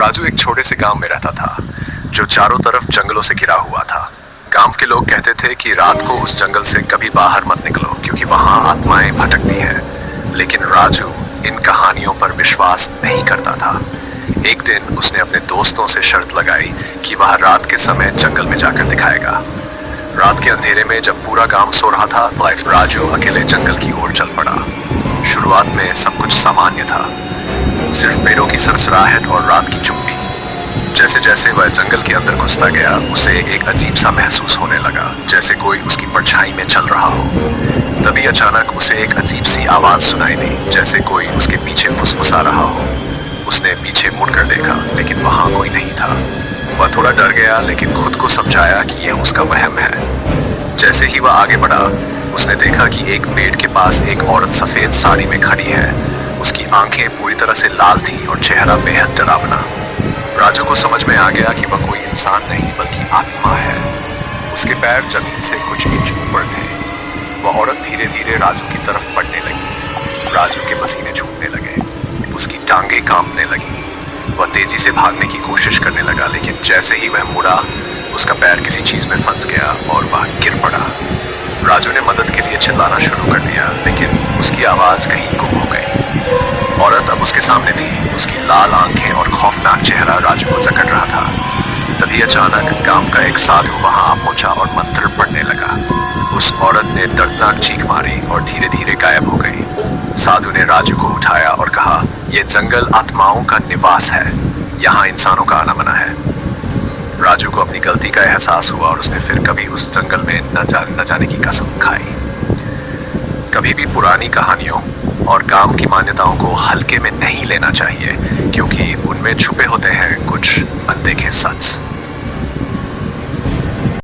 राजू एक छोटे से गांव में रहता था जो चारों तरफ जंगलों से घिरा हुआ था। गांव के लोग कहते थे कि रात को उस जंगल से कभी बाहर मत निकलो क्योंकि वहां आत्माएं भटकती हैं। लेकिन राजू इन कहानियों पर विश्वास नहीं करता था। एक दिन उसने अपने दोस्तों से शर्त लगाई कि वह रात के समय जंगल में जाकर दिखाएगा। रात के अंधेरे में जब पूरा गांव सो रहा था, राजू अकेले जंगल की ओर चल पड़ा। शुरुआत में सब कुछ सामान्य था, सिर्फ पेड़ों की सरसराहट और रात की चुप्पी। जैसे जैसे वह जंगल के अंदर घुसता गया, उसे एक अजीब सा महसूस होने लगा, जैसे कोई उसकी परछाई में चल रहा हो। तभी अचानक उसे एक अजीब सी आवाज सुनाई दी, जैसे कोई उसके पीछे फुसफुसा रहा हो। उसने पीछे मुड़कर देखा, लेकिन वहां कोई नहीं था। वह थोड़ा डर गया, लेकिन खुद को समझाया कि यह उसका वहम है। जैसे ही वह आगे बढ़ा, उसने देखा कि एक पेड़ के पास एक औरत सफेद साड़ी में खड़ी है। उसकी आंखें पूरी तरह से लाल थी और चेहरा बेहद डरावना। राजू को समझ में आ गया कि वह कोई इंसान नहीं बल्कि आत्मा है। उसके पैर जमीन से कुछ इंच ऊपर थे। वह औरत धीरे धीरे राजू की तरफ बढ़ने लगी। राजू के पसीने छूटने लगे, उसकी टांगें कांपने लगी। वह तेजी से भागने की कोशिश करने लगा, लेकिन जैसे ही वह मुड़ा, उसका पैर किसी चीज में फंस गया और वह गिर पड़ा। राजू ने मदद के लिए चिल्लाना शुरू कर दिया, लेकिन उसकी आवाज कहीं गुम हो गई। औरत अब उसके सामने थी, उसकी लाल आंखें और खौफनाक चेहरा राजू को जकड़ रहा था। तभी अचानक गांव का एक साधु वहां आ पहुंचा और मंत्र पढ़ने लगा। उस औरत ने दर्दनाक चीख मारी और धीरे धीरे गायब हो गई। साधु ने राजू को उठाया और कहा, यह जंगल आत्माओं का निवास है, यहाँ इंसानों का आना मना है। राजू को अपनी गलती का एहसास हुआ और उसने फिर कभी उस जंगल में न जाने की कसम खाई। कभी भी पुरानी कहानियों और गांव की मान्यताओं को हल्के में नहीं लेना चाहिए, क्योंकि उनमें छुपे होते हैं कुछ अनदेखे सच।